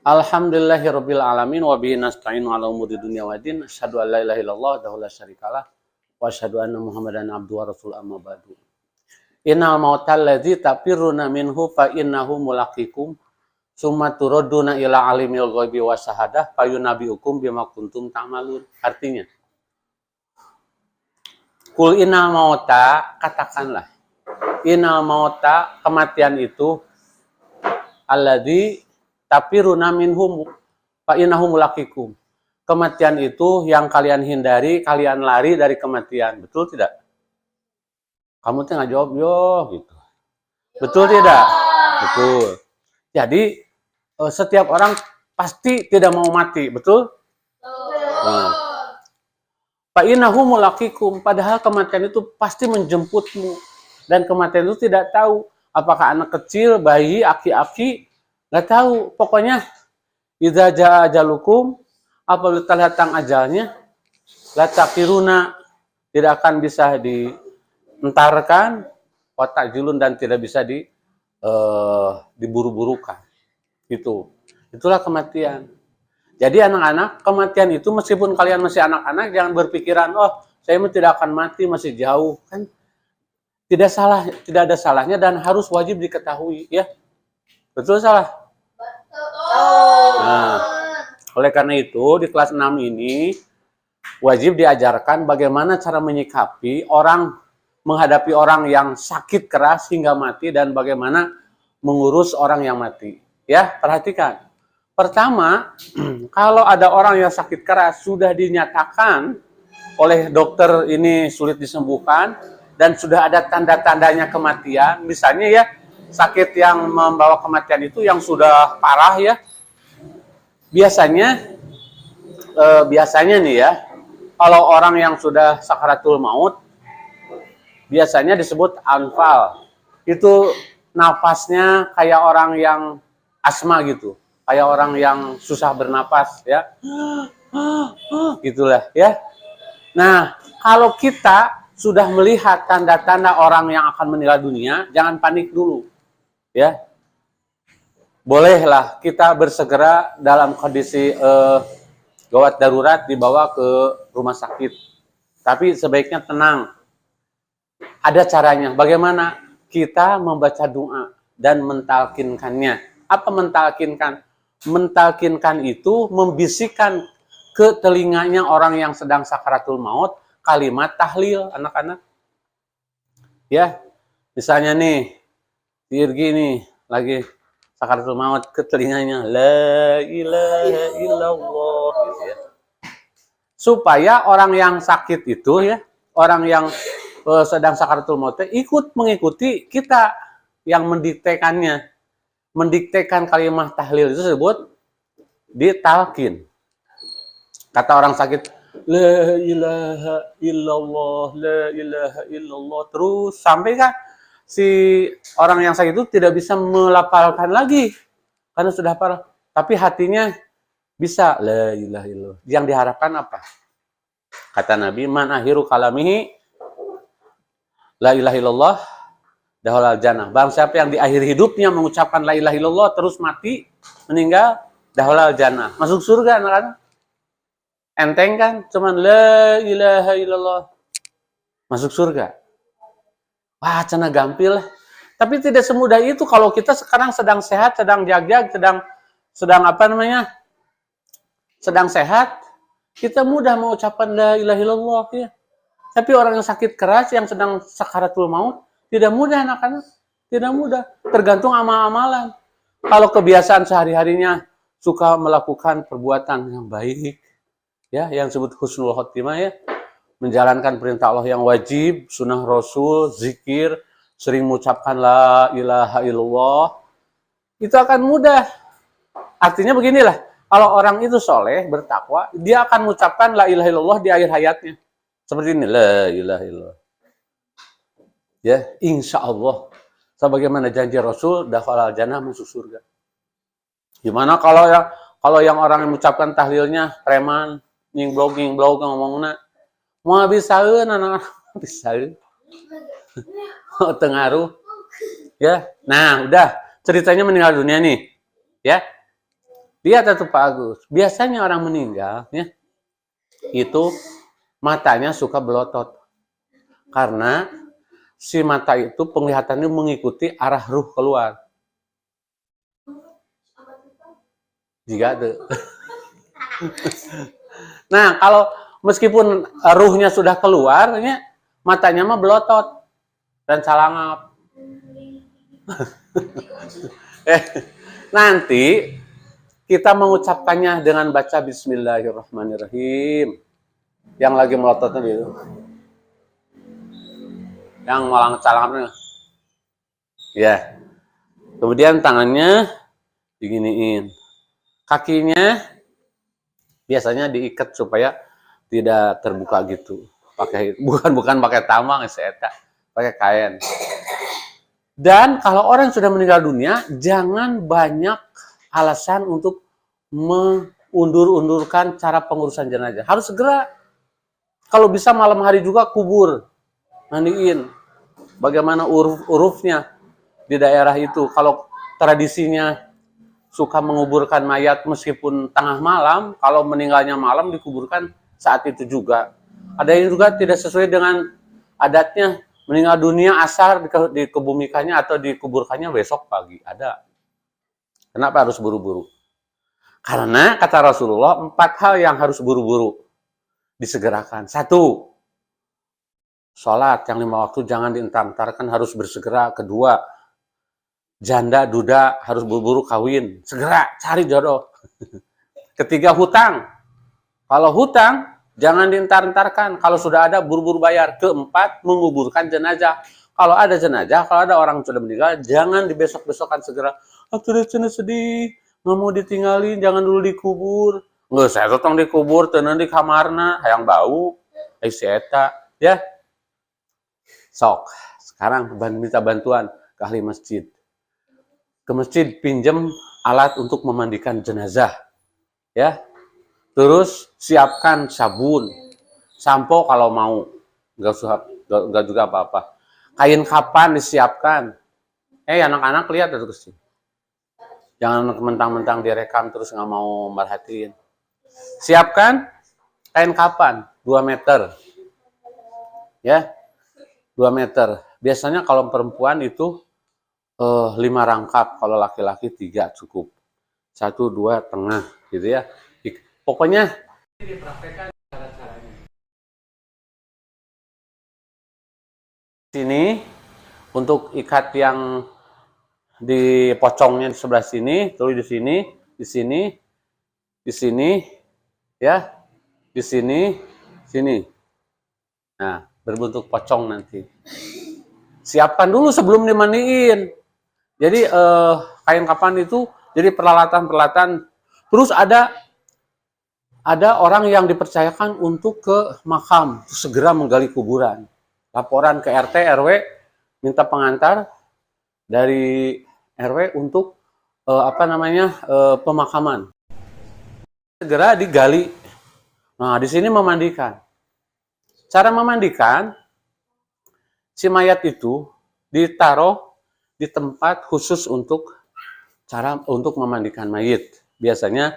Alhamdulillahirabbil alamin wa bihi nasta'inu ala umuri dunya waddin. Asyhadu an la ilaha illallah wa la syarikalah wa asyhadu anna Muhammadan abduhu wa rasul amma ba'du. Innal mautal ladzi tafirruna minhu fa innahu mulaqikum summa turadduna ila alimil ghaibi wasyahadah fayunabbiukum bima kuntum ta'malun. Artinya, kul innal mauta, katakanlah, innal mauta, kematian itu, alladzi tafirruna minhum fa innahu mulaqikum. Kematian itu yang kalian hindari, kalian lari dari kematian. Betul tidak? Kamu tuh nggak jawab yo gitu. Betul tidak? Betul. Jadi setiap orang pasti tidak mau mati, betul? Nah. Fa innahu mulaqikum, padahal kematian itu pasti menjemputmu. Dan kematian itu tidak tahu apakah anak kecil, bayi, aki-aki, nggak tahu. Pokoknya idza jaa ajalukum, apabila datang ajalnya, la taqiruna, tidak akan bisa dientarkan, watak julun, dan tidak bisa diburu-burukan. Itulah kematian. Jadi anak-anak, kematian itu meskipun kalian masih anak-anak, jangan berpikiran, oh saya tidak akan mati, masih jauh. Kan tidak salah, tidak ada salahnya dan harus wajib diketahui, ya. Betul salah? Betul. Nah, oleh karena itu di kelas 6 ini wajib diajarkan bagaimana cara menyikapi orang, menghadapi orang yang sakit keras hingga mati, dan bagaimana mengurus orang yang mati. Ya, perhatikan. Pertama, kalau ada orang yang sakit keras sudah dinyatakan oleh dokter ini sulit disembuhkan dan sudah ada tanda-tandanya kematian, misalnya ya, sakit yang membawa kematian itu yang sudah parah ya. Biasanya nih ya, kalau orang yang sudah sakaratul maut biasanya disebut anfal. Itu nafasnya kayak orang yang asma gitu, kayak orang yang susah bernapas ya. Gitulah ya. Nah, kalau kita sudah melihat tanda-tanda orang yang akan meninggal dunia, jangan panik dulu. Ya. Bolehlah kita bersegera dalam kondisi gawat darurat dibawa ke rumah sakit. Tapi sebaiknya tenang. Ada caranya. Bagaimana? Kita membaca doa dan mentalkinkannya. Apa mentalkinkan? Mentalkinkan itu membisikkan ke telinganya orang yang sedang sakaratul maut kalimat tahlil, anak-anak. Ya, misalnya nih, Irgi nih lagi sakaratul maut, ke telinganya la ilaha illallah gitu ya. Supaya orang yang sakit itu ya, orang yang sedang sakaratul maut ikut mengikuti kita yang mendiktekannya. Mendiktekan kalimat tahlil itu disebut ditalkin. Kata orang sakit, la ilaha illallah, la ilaha illallah, terus sampai kan si orang yang sakit itu tidak bisa melafalkan lagi karena sudah parah. Tapi hatinya bisa la ilaha illallah. Yang diharapkan apa? Kata Nabi, man akhiru kalamihi la ilaha illallah dahulal jannah. Barang siapa yang di akhir hidupnya mengucapkan la ilaha illallah terus mati, meninggal, dahulal jannah. Masuk surga, anak-anak. Enteng kan? Cuman la ilaha illallah. Masuk surga. Wah, cenah gampil. Tapi tidak semudah itu kalau kita sekarang sedang sehat, sedang jag-jag, sedang apa namanya? Sedang sehat, kita mudah mengucapkan la ilaha illallah ya. Tapi orang yang sakit keras, yang sedang sakaratul maut, tidak mudah, anak-anak. Tidak mudah. Tergantung amal-amalan. Kalau kebiasaan sehari-harinya suka melakukan perbuatan yang baik, ya, yang disebut husnul khotimah ya, menjalankan perintah Allah yang wajib, sunnah Rasul, zikir, sering mengucapkan la ilaha illallah, itu akan mudah. Artinya beginilah, kalau orang itu soleh, bertakwa, dia akan mengucapkan la ilaha illallah di akhir hayatnya. Seperti ini, la ilaha illallah. Ya, insya Allah. Sebagaimana janji Rasul, dakhalal jannah, masuk surga. Gimana kalau yang orang yang mengucapkan tahlilnya preman, nyingblog ngomongna, mau bisaeun anak-anak bisaeun. Tengaruh. Ya. Nah, udah. ceritanya meninggal dunia nih, ya. Lihat tuh Pak Agus, biasanya orang meninggal, ya, itu matanya suka belotot. Karena si mata itu penglihatannya mengikuti arah ruh keluar. Jika ada. Nah, kalau meskipun ruhnya sudah keluar, ya, matanya mah belotot dan salangap. Nanti kita mengucapkannya dengan baca Bismillahirrahmanirrahim. Yang lagi melototnya itu. Yang malang salangapnya. Ya. Kemudian tangannya diginiin. Kakinya biasanya diikat supaya tidak terbuka gitu. Bukan pakai tamang, pakai kain. Dan kalau orang sudah meninggal dunia, jangan banyak alasan untuk mengundur-undurkan cara pengurusan jenazah. Harus segera. Kalau bisa malam hari juga kubur, mandiin. Bagaimana urufnya di daerah itu. Kalau tradisinya suka menguburkan mayat meskipun tengah malam, kalau meninggalnya malam dikuburkan saat itu juga. Ada yang juga tidak sesuai dengan adatnya. Meninggal dunia asar dikebumikannya atau dikuburkannya besok pagi. Ada. Kenapa harus buru-buru? Karena kata Rasulullah 4 hal yang harus buru-buru disegerakan. 1, sholat yang 5 waktu jangan dientar-entarkan, harus bersegera. 2, janda duda harus buru-buru kawin, segera cari jodoh. 3, hutang. Kalau hutang jangan dientar-entarkan, kalau sudah ada buru-buru bayar. 4, menguburkan jenazah. Kalau ada jenazah, kalau ada orang sudah meninggal, jangan dibesok-besokan segera. Aku udah sedih, nggak mau ditinggalin, jangan dulu dikubur. Nggak, saya totong dikubur, tenan di kamarna, hayang bau, si eta, ya. Sok, sekarang minta bantuan ke ahli masjid. Ke masjid pinjam alat untuk memandikan jenazah, ya. Terus siapkan sabun, sampo kalau mau, nggak juga apa-apa. Kain kapan disiapkan. Anak-anak lihat itu sih. Jangan mentang-mentang direkam terus nggak mau merhatiin. Siapkan kain kapan 2 meter, ya, 2 meter. Biasanya kalau perempuan itu 5 rangkap, kalau laki-laki 3 cukup. 1, 2, tengah, gitu ya. Pokoknya dipraktekkan cara-caranya. Sini untuk ikat yang di pocongnya di sebelah sini, tulis di sini, di sini, di sini, ya, di sini, sini. Nah, berbentuk pocong nanti. Siapkan dulu sebelum dimandiin. Jadi kain kapan itu jadi peralatan-peralatan. Terus ada orang yang dipercayakan untuk ke makam, segera menggali kuburan. Laporan ke RT, RW, minta pengantar dari RW untuk pemakaman. Segera digali. Nah, di sini memandikan. Cara memandikan, si mayat itu ditaruh di tempat khusus untuk memandikan mayit. Biasanya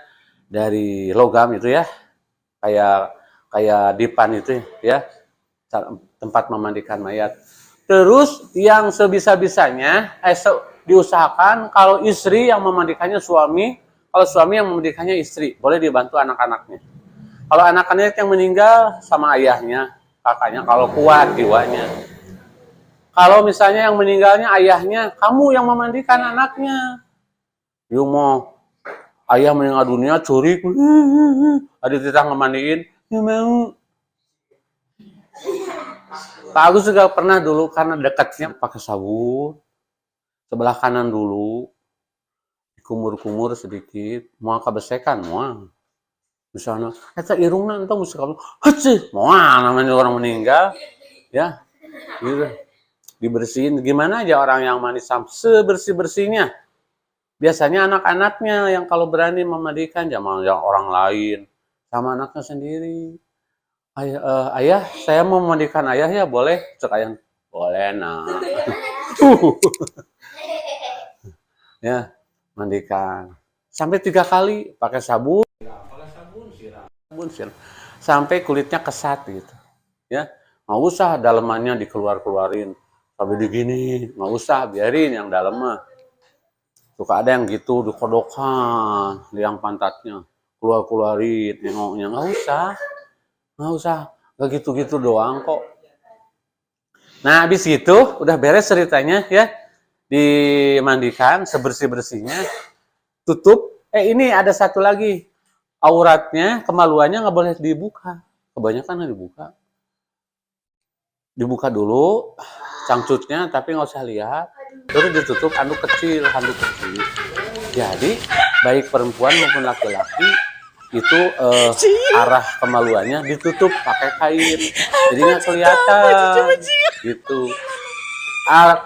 dari logam itu ya, kayak dipan itu ya, tempat memandikan mayat. Terus yang sebisa-bisanya diusahakan kalau istri yang memandikannya suami, kalau suami yang memandikannya istri, boleh dibantu anak-anaknya. Kalau anak-anak yang meninggal sama ayahnya, kakaknya kalau kuat jiwanya. Kalau misalnya yang meninggalnya ayahnya, kamu yang memandikan anaknya. Yuk mau ayah meninggal dunia curik, ada kita ngemandiin, ya mau. Pak Agus juga pernah dulu karena dekatnya pakai sabun, sebelah kanan dulu, dikumur-kumur sedikit, mau kebesekan, mau. Misalnya, eta irungna entong mesti kamu, hecih, mau namanya orang meninggal, ya, gitu. Dibersihin, gimana aja orang yang mandi sebersih-bersihnya. Biasanya anak-anaknya yang kalau berani memandikan, jangan yang orang lain, sama anaknya sendiri. Ayah, saya mau memandikan ayah ya, boleh? Cek ayah, boleh nak. Ya, mandikan. Sampai 3 kali pakai sabun, siram. Sampai kulitnya kesat gitu. Ya, nggak usah dalemannya dikeluarin sampai digini, nggak usah, biarin yang dalam mah. Suka ada yang gitu dikodokan liang pantatnya, keluarin nengoknya, nggak usah, nggak gitu-gitu doang kok. Nah, habis itu udah beres ceritanya ya, dimandikan sebersih-bersihnya, tutup. Ini ada satu lagi, auratnya, kemaluannya nggak boleh dibuka. Kebanyakan dibuka. Dibuka dulu cangcutnya, tapi nggak usah lihat. Terus ditutup handuk kecil. Jadi baik perempuan maupun laki-laki itu arah kemaluannya ditutup pakai kain, jadi nggak kelihatan gitu.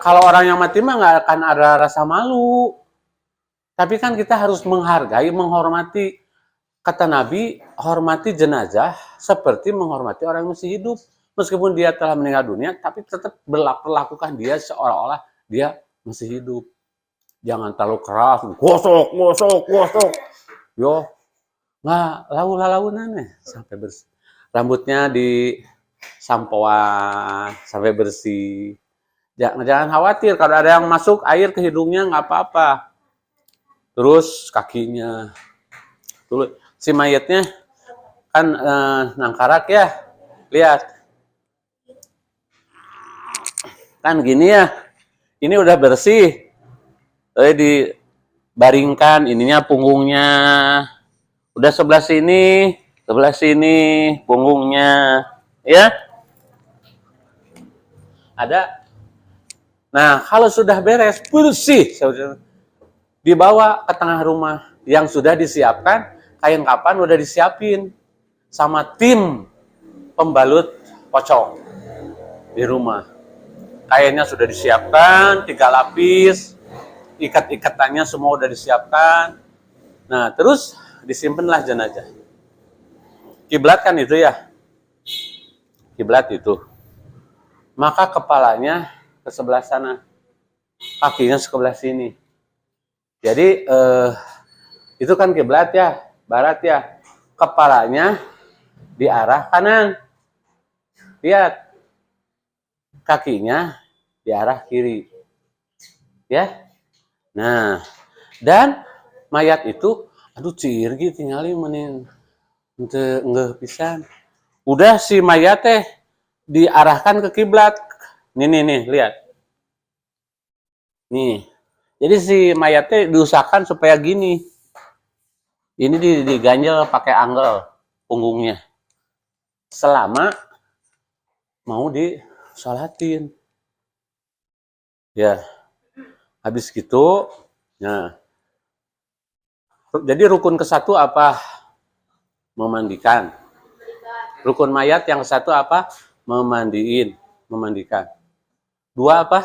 Kalau orang yang mati mah nggak akan ada rasa malu, tapi kan kita harus menghargai, menghormati. Kata Nabi, hormati jenazah seperti menghormati orang yang masih hidup. Meskipun dia telah meninggal dunia, tapi tetap perlakukan dia seolah-olah dia masih hidup. Jangan terlalu keras, gosok. Yo, nggak lalu-lalunan sampai bersih. Rambutnya di sampoan sampai bersih. Jangan khawatir kalau ada yang masuk air ke hidungnya, nggak apa-apa. Terus kakinya, tuh si mayatnya kan nangkarak ya, lihat kan gini ya, ini udah bersih, dibaringkan ininya, punggungnya udah sebelah sini punggungnya ya ada. Nah, kalau sudah beres bersih, dibawa ke tengah rumah yang sudah disiapkan, kain kapan udah disiapin sama tim pembalut pocong di rumah. Kainnya sudah disiapkan 3 lapis, ikat-ikatannya semua udah disiapkan. Nah, terus disimpanlah jenazah. Kiblat kan itu ya, kiblat itu. Maka kepalanya ke sebelah sana, kakinya sebelah sini. Jadi itu kan kiblat ya, barat ya. Kepalanya di arah kanan. Lihat. Kakinya di arah kiri. Ya. Nah, dan mayat itu aduh cirgi tinggalin menin enggak pisan. Udah si mayat teh diarahkan ke kiblat. Nih, lihat. Nih. Jadi si mayat teh diusahakan supaya gini. Ini diganjel pakai anggel punggungnya. Selama mau disolatin. Ya. Habis gitu, nah. Jadi rukun ke-1 apa? Memandikan. Rukun mayat yang ke-1 apa? Memandikan. 2 apa?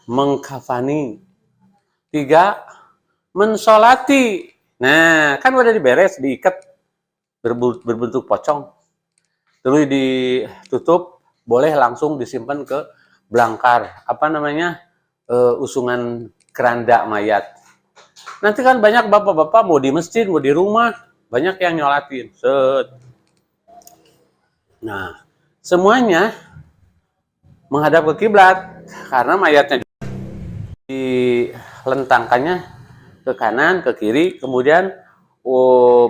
Mengkafani. 3, mensolati. Nah, kan udah diberes, diikat berbentuk pocong. Terus ditutup, boleh langsung disimpan ke belangkar. Apa namanya? Usungan keranda mayat. Nanti kan banyak bapak-bapak mau di masjid, mau di rumah, banyak yang nyolatin. Set. Nah, semuanya menghadap ke kiblat karena mayatnya dilentangkannya ke kanan, ke kiri, kemudian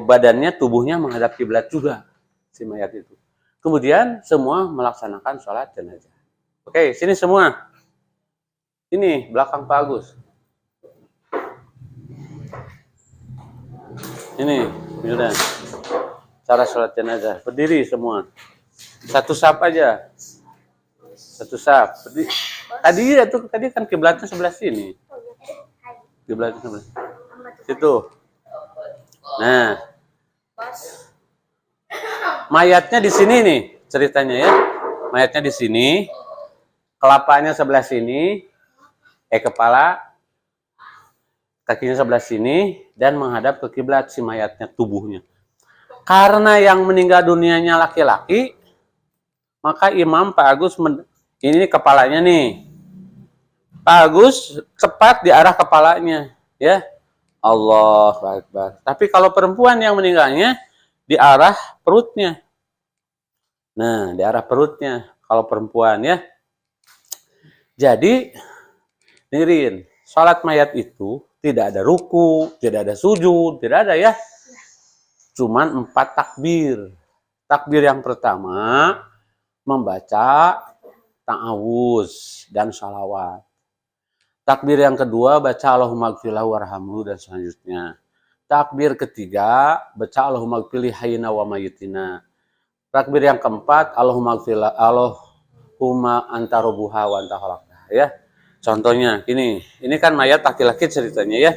badannya, tubuhnya menghadap kiblat juga si mayat itu. Kemudian semua melaksanakan sholat jenazah. Oke, sini semua. Ini belakang Pak Agus. Ini sudah cara sholat jenazah. Berdiri semua. Satu saf aja. Satu saf. Tadi kan kiblatnya sebelah sini. Kiblatnya sebelah situ. Nah, mayatnya di sini nih ceritanya ya. Mayatnya di sini, kelapanya sebelah sini, kepala, kakinya sebelah sini, dan menghadap ke kiblat si mayatnya, tubuhnya. Karena yang meninggal dunianya laki-laki, maka Imam Pak Agus ini kepalanya nih. Bagus, cepat di arah kepalanya, ya. Allahu Akbar. Tapi kalau perempuan yang meninggalnya di arah perutnya. Nah, di arah perutnya kalau perempuan ya. Jadi, dengerin, salat mayat itu tidak ada ruku, tidak ada sujud, tidak ada ya. Cuman 4 takbir. Takbir yang pertama membaca ta'awuz dan salawat. Takbir yang kedua baca Allahumma gfirlahu warhamhu dan selanjutnya. Takbir ketiga baca Allahumma gfirli hayyina wa mayyitina. Takbir yang keempat Allahumma anta rabbuha wa anta khalaqtaha ya. Contohnya ini kan mayat laki-laki ceritanya ya.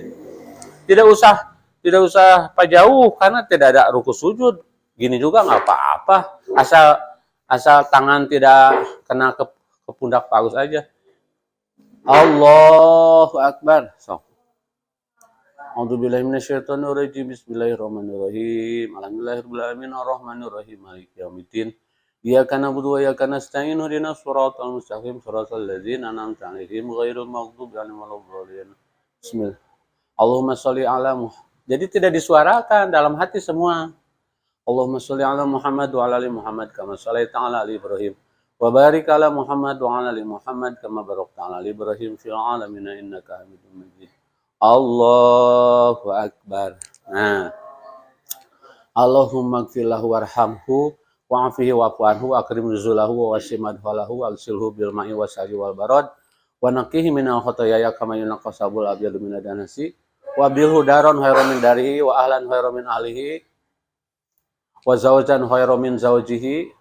Tidak usah jauh karena tidak ada ruku sujud. Gini juga nggak apa-apa. Asal tangan tidak kena ke pundak paus aja. Allahu Akbar. So. A'udzubillahi minasyaitonir rajim. Bismillahirrahmanirrahim. Alhamdulillahirabbil alamin arrahmanirrahim maliki yaumiddin. Iyyaka na'budu wa iyyaka nasta'in. Ihdinas siratal mustaqim. Siratal ladzina an'amta 'alaihim ghairil maghdubi 'alaihim waladdallin. Bismillah. Allahumma sholli ala Muhammad. Jadi tidak disuarakan dalam hati semua. Allahumma sholli ala Muhammad wa ala ali Muhammad kama shallaita ala ali Ibrahim. Wa barik ala Muhammad wa ala ali Muhammad kama barakta ala ali Ibrahim fil alamin innaka Hamidum Majid. Allahu Akbar. Nah. Allahumma ighfir lahu warhamhu wa'afihi wa'fu anhu akrim nuzulahu wa wasi' madkhalahu agsilhu bil ma'i wasari wal barad wa naqihi minal khotoyaya kama yunaqqa sabul abyadu minad danasi wa bilhu daron khairan min darihi wa ahlan khairan min ahlihi wa zawjan khairan min zawjihi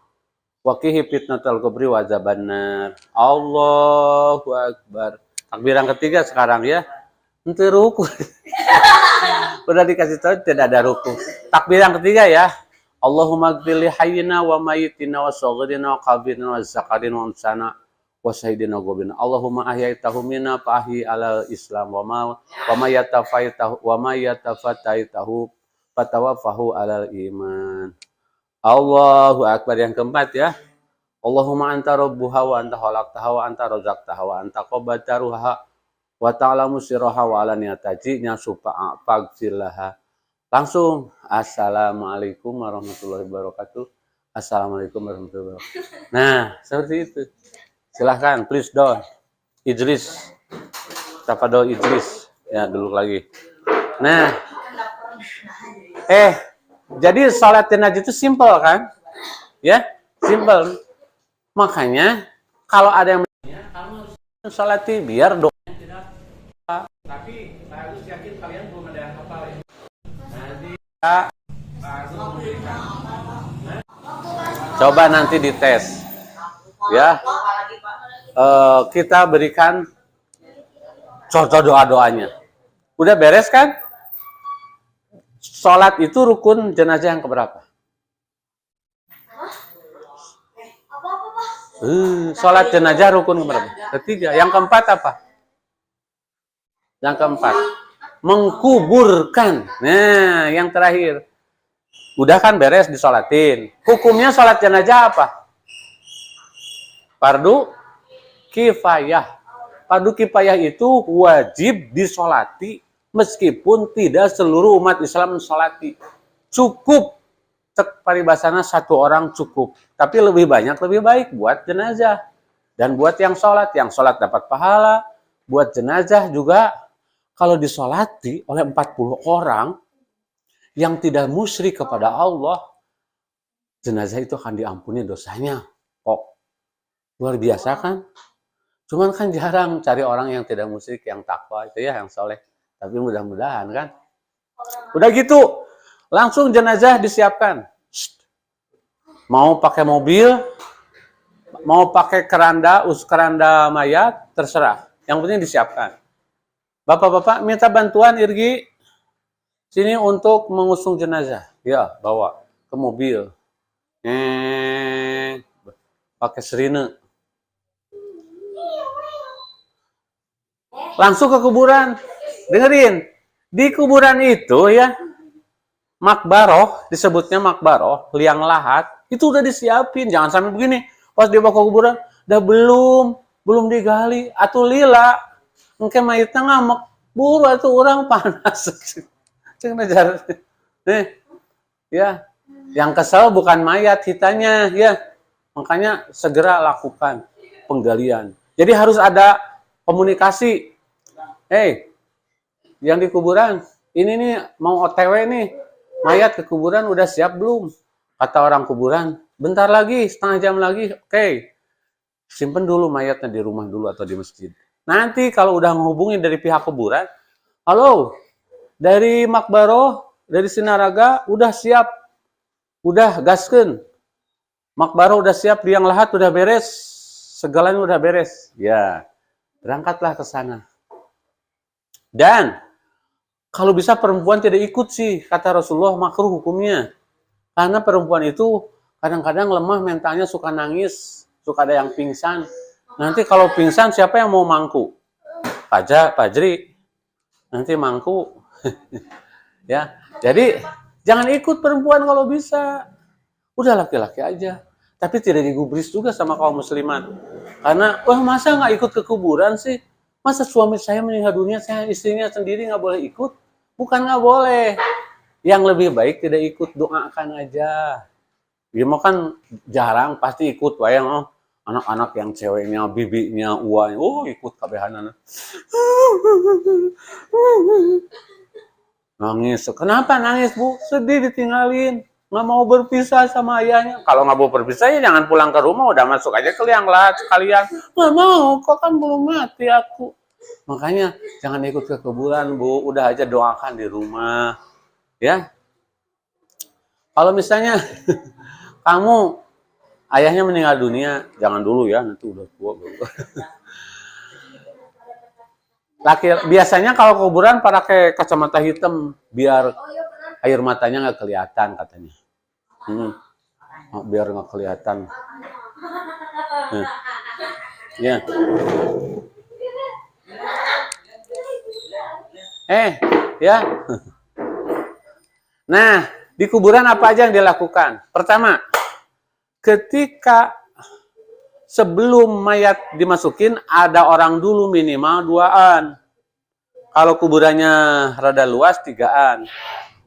wa qihi fitnatal qabri wa azabannar. Allahu Akbar. Takbir yang ketiga sekarang ya. Ente ruku. Udah dikasih tahu tidak ada ruku. Takbir yang ketiga ya. Allahumma gfirli hayyina wa mayyitina wa saghirina wa kabirina wa zakarina wa unsana wa syahidina wa gobina. Allahumma ahyaitahu minna fa ahyi ala islam wa ma yatafataitahu fatawaffahu ala iman. Allahu Akbar yang keempat ya. Allahumma anta rabbuha wa anta khalaqtaha wa anta razaqtaha wa anta qabataruha wa ta'lamu sirraha wa alaniyataji'nya supa'a fagfirlaha. Langsung assalamualaikum warahmatullahi wabarakatuh. Assalamualaikum warahmatullahi wabarakatuh. Nah, seperti itu. Silahkan, please down. Idris. Tafadhol Idris. Ya, dulu lagi. Nah. Jadi salat jenazah itu simple kan? Ya, simple. Makanya kalau ada yang kamu harus salat biar doa tidak apa. Tapi saya harus yakin kalian belum ada yang hafal ya. Nanti coba nanti dites. Ya. Kita berikan contoh doa-doanya. Udah beres kan? Salat itu rukun jenazah yang keberapa? Salat jenazah rukun keberapa? Ketiga. Yang keempat apa? Yang keempat, mengkuburkan. Nah, yang terakhir. Udah kan beres disolatin. Hukumnya salat jenazah apa? Fardu kifayah. Fardu kifayah itu wajib disolati meskipun tidak seluruh umat Islam mensolati. Cukup, cek paribasana satu orang cukup. Tapi lebih banyak, lebih baik buat jenazah. Dan buat yang sholat dapat pahala. Buat jenazah juga, kalau disolati oleh 40 orang yang tidak musyrik kepada Allah, jenazah itu akan diampuni dosanya. Kok luar biasa kan? Cuman kan jarang cari orang yang tidak musyrik, yang takwa itu ya, yang soleh. Tapi mudah-mudahan kan. Udah gitu, langsung jenazah disiapkan. Mau pakai mobil, mau pakai keranda mayat, terserah. Yang penting disiapkan. Bapak-bapak minta bantuan Irgi sini untuk mengusung jenazah. Ya, bawa ke mobil. Pakai serine. Langsung ke kuburan. Dengerin, di kuburan itu ya, makbaroh, disebutnya makbaroh, liang lahat, itu udah disiapin. Jangan sampai begini, pas dia bawa ke kuburan, udah belum digali, atau lila, engke mayitna ngamek, buru atuh urang panas. Cing najar. Ya. Yang kesel bukan mayat hitanya, ya. Makanya segera lakukan penggalian. Jadi harus ada komunikasi. Yang di kuburan, ini nih mau OTW nih, mayat ke kuburan udah siap belum? Kata orang kuburan, bentar lagi, setengah jam lagi, oke. Simpen dulu mayatnya di rumah dulu atau di masjid. Nanti kalau udah ngehubungin dari pihak kuburan, halo, dari Makbaroh, dari Sinaraga, udah siap, udah gaskeun. Makbaroh udah siap, liang lahat udah beres, segalanya udah beres. Ya, berangkatlah ke sana. Dan kalau bisa perempuan tidak ikut sih, kata Rasulullah, makruh hukumnya. Karena perempuan itu kadang-kadang lemah mentalnya, suka nangis, suka ada yang pingsan. Nanti kalau pingsan siapa yang mau mangku? Pajri. Nanti mangku. Ya, jadi jangan ikut perempuan kalau bisa. Udah laki-laki aja. Tapi tidak digubris juga sama kaum muslimat. Karena, wah masa nggak ikut ke kuburan sih? Masa suami saya meninggal dunia, saya istrinya sendiri nggak boleh ikut? Bukan nggak boleh. Yang lebih baik tidak ikut, doakan aja. Dia mau kan jarang pasti ikut, wayang oh. Anak-anak yang ceweknya, bibinya, uanya, oh ikut kabehanan. Nangis. Kenapa nangis, Bu? Sedih ditinggalin. Nggak mau berpisah sama ayahnya. Kalau nggak mau berpisah ya jangan pulang ke rumah, udah masuk aja ke liang lahat sekalian. Nggak mau, kok kan belum mati aku. Makanya jangan ikut ke kuburan, Bu. Udah aja doakan di rumah. Ya. Kalau misalnya kamu ayahnya meninggal dunia, jangan dulu ya, nanti udah tua. Biasanya kalau kuburan pakai kacamata hitam biar air matanya nggak kelihatan katanya. Biar nggak kelihatan. Ya. Ya. Nah, di kuburan apa aja yang dilakukan? Pertama, ketika sebelum mayat dimasukin, ada orang dulu minimal 2-an. Kalau kuburannya rada luas 3-an.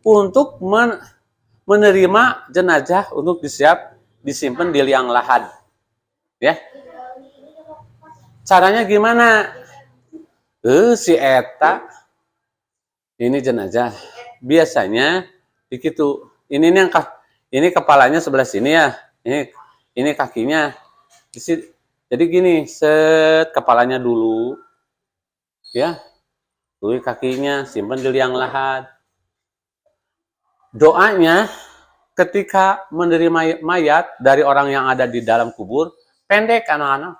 Untuk menerima jenazah untuk disimpan di liang lahat. Ya. Caranya gimana? Si eta ini jenazah. Biasanya begitu. Ini kepalanya sebelah sini ya. Ini kakinya. Jadi gini, set kepalanya dulu. Ya. Dulu kakinya simpan di liang lahat. Doanya ketika menerima mayat dari orang yang ada di dalam kubur, pendek anak-anak.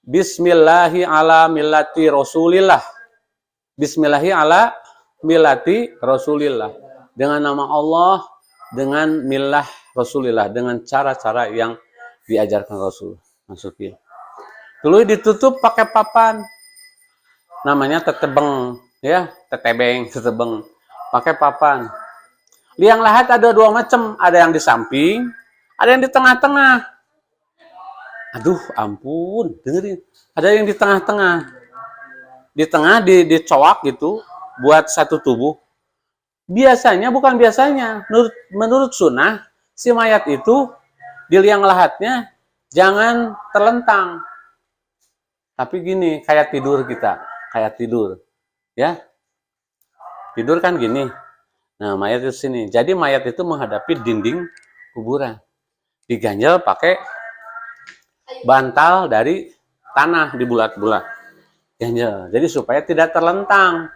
Bismillahi ala millati Rasulillah. Bismillahi ala millati Rasulillah. Dengan nama Allah, dengan millah Rasulillah, dengan cara-cara yang diajarkan Rasul. Masukin. Dulu ditutup pakai papan. Namanya tetebeng, ya, tetebeng. Pakai papan. Liang lahat ada 2 macam, ada yang di samping, ada yang di tengah-tengah. Aduh, ampun, dengerin. Ada yang di tengah-tengah. Di tengah dicowak gitu buat satu tubuh. Bukan biasanya, menurut sunnah, si mayat itu di liang lahatnya jangan terlentang. Tapi gini, kayak tidur kita, kayak tidur. Ya. Tidur kan gini. Nah, mayat itu sini. Jadi mayat itu menghadapi dinding kuburan. Diganjel pakai bantal dari tanah di bulat-bulat. Ganjel. Jadi supaya tidak terlentang.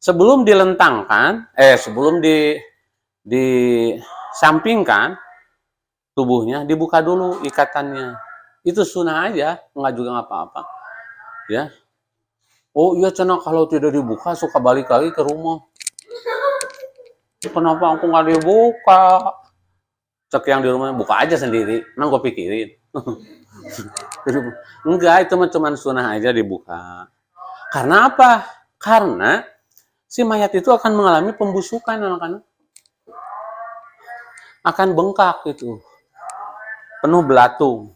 Sebelum dilentangkan, sebelum disampingkan tubuhnya, dibuka dulu ikatannya. Itu sunnah aja, nggak juga apa-apa. Ya. Oh iya cenah, kalau tidak dibuka suka balik lagi ke rumah. Kenapa aku nggak dibuka? Cek yang di rumah, buka aja sendiri. Emang gue pikirin. Enggak, itu cuma sunnah aja dibuka. Karena apa? Karena si mayat itu akan mengalami pembusukan, anak-anak. Akan bengkak gitu. Penuh belatung.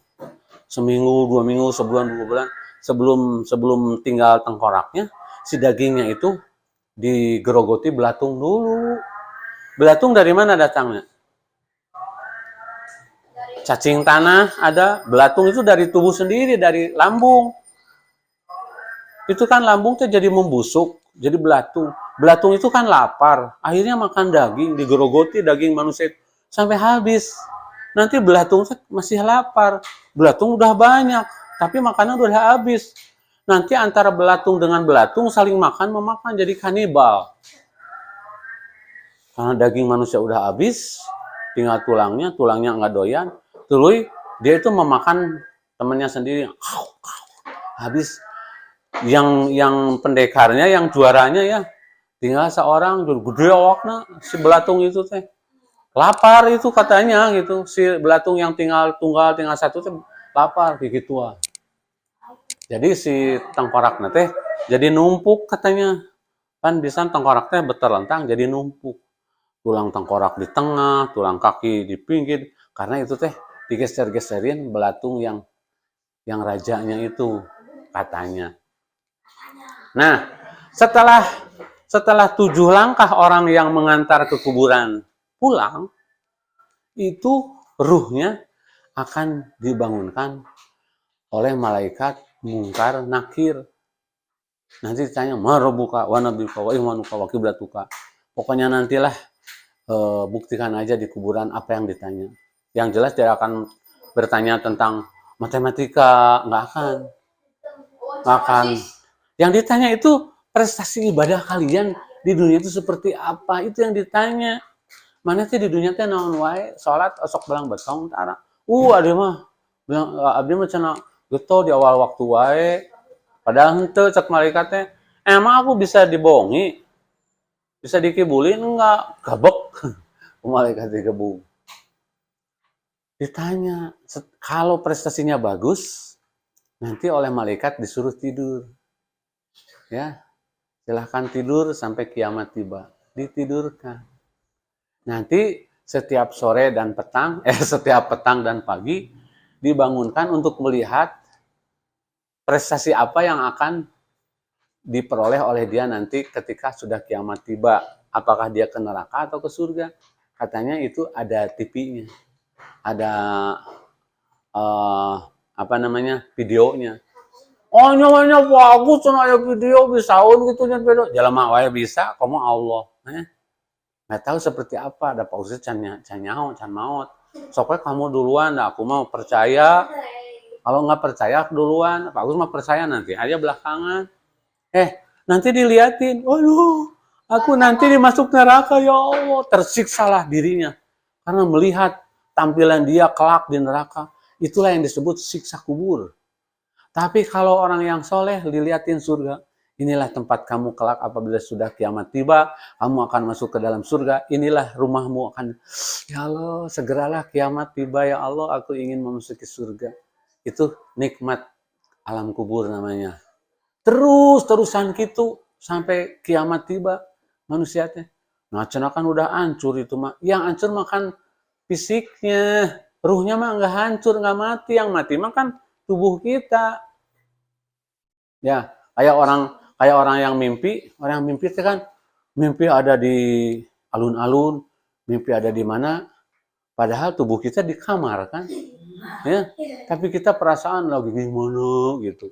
Seminggu, 2 minggu, sebulan, 2 bulan. sebelum tinggal tengkoraknya, si dagingnya itu digerogoti belatung dulu. Belatung dari mana datangnya? Cacing tanah ada, belatung itu dari tubuh sendiri, dari lambung. Itu kan lambung tuh jadi membusuk, jadi belatung. Belatung itu kan lapar, akhirnya makan daging, digerogoti daging manusia sampai habis. Nanti belatung masih lapar, belatung udah banyak, tapi makanan udah habis. Nanti antara belatung dengan belatung saling makan memakan, jadi kanibal. Karena daging manusia udah habis, tinggal tulangnya nggak doyan, terus dia itu memakan temannya sendiri. Habis. Yang pendekarnya, yang juaranya ya, tinggal seorang gede awakna si belatung itu teh. Lapar itu katanya gitu, si belatung yang tinggal satu teh lapar kayak gitu. Jadi si tengkorakna teh jadi numpuk katanya. Kan bisa tengkorak teh berterlentang jadi numpuk. Tulang tengkorak di tengah, tulang kaki di pinggir, karena itu teh digeser-geserin belatung yang rajanya itu katanya. Nah, setelah 7 langkah orang yang mengantar ke kuburan pulang, itu ruhnya akan dibangunkan oleh malaikat mungkar nakir. Nanti ditanya, marabuka wa nabiyuka wa imanuka wa kiblatuka. Pokoknya nantilah buktikan aja di kuburan apa yang ditanya. Yang jelas dia akan bertanya tentang matematika, nggak akan. Yang ditanya itu prestasi ibadah kalian di dunia itu seperti apa, itu yang ditanya. Mana sih di dunia teh naon wae, salat osok belang betong tara. Abdi mah cenah geto di awal waktu wae. Padahal henteu cek malaikat teh, emang aku bisa dibohongi? Bisa dikibulin enggak? Gabek. Malaikat digebung. Ditanya, kalau prestasinya bagus, nanti oleh malaikat disuruh tidur. Ya, silahkan tidur sampai kiamat tiba. Ditidurkan. Nanti setiap sore dan petang, setiap petang dan pagi dibangunkan untuk melihat prestasi apa yang akan diperoleh oleh dia nanti ketika sudah kiamat tiba. Apakah dia ke neraka atau ke surga? Katanya itu ada TV-nya, ada videonya. Oh nyawanya bagus, aya video bisaun gitu nya beda. Jelema wae bisa, komo Allah. Nggak tahu seperti apa, ada Pak Ustadz can maut. Soknya kamu duluan, aku mau percaya. Kalau nggak percaya duluan, Pak Ustadz mah percaya nanti aja belakangan. Nanti diliatin, aduh, aku nanti dimasuk neraka ya Allah, tersiksalah dirinya karena melihat tampilan dia kelak di neraka. Itulah yang disebut siksa kubur. Tapi kalau orang yang soleh dilihatin surga, inilah tempat kamu kelak apabila sudah kiamat tiba, kamu akan masuk ke dalam surga, inilah rumahmu akan, ya Allah, segeralah kiamat tiba ya Allah, aku ingin memasuki surga. Itu nikmat alam kubur namanya. Terusan gitu sampai kiamat tiba manusia teh. Nah, cenah kan udah hancur itu mah. Yang hancur makan fisiknya, ruhnya mah nggak hancur, nggak mati. Yang mati mah kan tubuh kita. Ya, kayak orang yang mimpi itu kan mimpi ada di alun-alun, mimpi ada di mana, padahal tubuh kita di kamar kan, ya. Tapi kita perasaan lagi gimana gitu,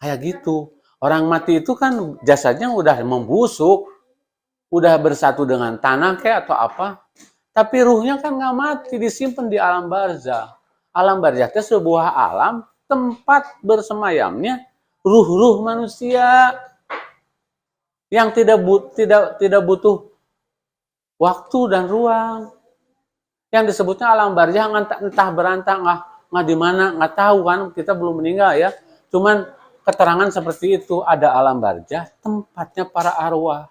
kayak gitu. Orang mati itu kan jasadnya udah membusuk, udah bersatu dengan tanah kayak atau apa, tapi ruhnya kan nggak mati, disimpan di alam barzah. Alam barzah itu sebuah alam tempat bersemayamnya ruh-ruh manusia yang tidak butuh waktu dan ruang. Yang disebutnya alam barzah entah berantah nggak di mana, nggak tahu kan, kita belum meninggal ya. Cuman keterangan seperti itu, ada alam barzah tempatnya para arwah.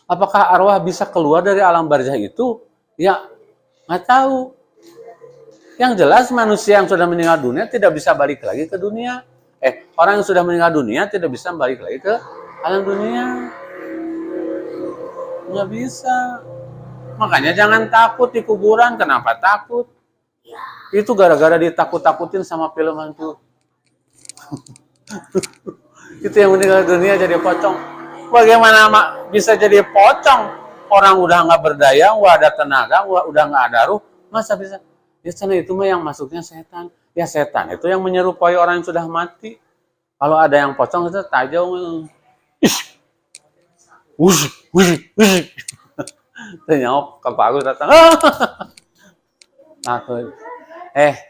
Apakah arwah bisa keluar dari alam barzah itu? Ya nggak tahu. Yang jelas manusia yang sudah meninggal dunia tidak bisa balik lagi ke dunia. Orang yang sudah meninggal dunia tidak bisa balik lagi ke alam dunia. Nggak bisa. Makanya jangan takut di kuburan. Kenapa takut? Itu gara-gara ditakut-takutin sama film hantu. Itu yang meninggal dunia jadi pocong. Bagaimana bisa jadi pocong? Orang udah nggak berdaya, udah ada tenaga, udah nggak ada ruh, masa bisa? Ya sana itu mah yang masuknya setan. Ya setan itu yang menyerupai orang yang sudah mati. Kalau ada yang pocong itu tajam. Wus, wus, wus. Ternyok ke Pak Agus datang. Takut.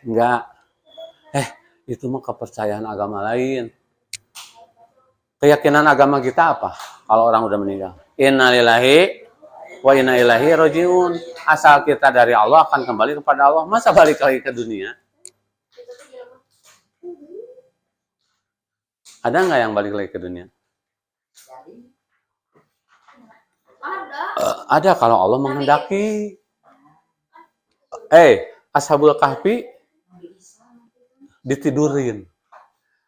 Enggak. Itu mah kepercayaan agama lain. Keyakinan agama kita apa? Kalau orang udah meninggal. Innalillahi wa inna ilaihi rajiun. Asal kita dari Allah akan kembali kepada Allah. Masa balik lagi ke dunia? Ada nggak yang balik lagi ke dunia? Ada kalau Allah menghendaki. Ashabul Kahfi ditidurin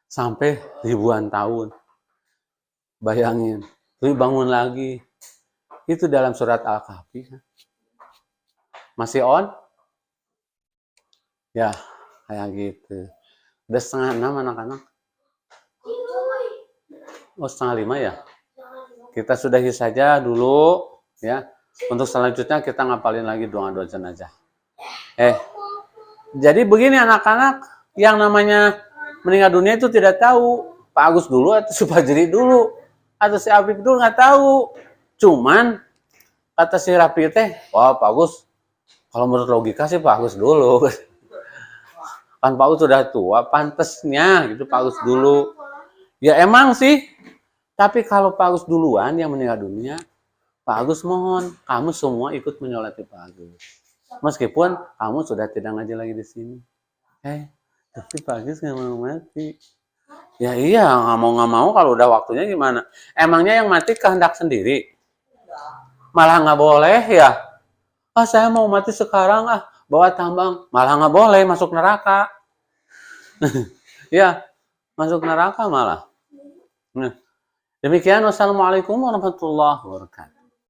sampai ribuan tahun. Bayangin, terus bangun lagi. Itu dalam surat Al-Kahfi. Masih on? Ya, kayak gitu. Udah 5:30 anak-anak. Oh, 4:30 ya? Kita sudahi saja dulu. Ya. Untuk selanjutnya kita ngapalin lagi doa-doa jenazah. Jadi begini anak-anak, yang namanya meninggal dunia itu tidak tahu. Pak Agus dulu atau Supajri dulu atau si Afif dulu nggak tahu. Cuman kata si Rapi teh, wah Pak Agus, kalau menurut logika sih Pak Agus dulu. Kan Pak Agus sudah tua, pantesnya gitu Pak Agus dulu. Ya emang sih. Tapi kalau Pak Agus duluan yang meninggal dunia, Pak Agus mohon kamu semua ikut menyolati Pak Agus. Meskipun kamu sudah tidak ngaji lagi di sini. Tapi Pak Agus nggak mau mati. Ya iya, nggak mau kalau udah waktunya gimana? Emangnya yang mati kehendak sendiri? Malah nggak boleh ya? Saya mau mati sekarang bawa tambang. Malah nggak boleh, masuk neraka. Ya, masuk neraka malah. Demikian, wassalamualaikum warahmatullahi wabarakatuh.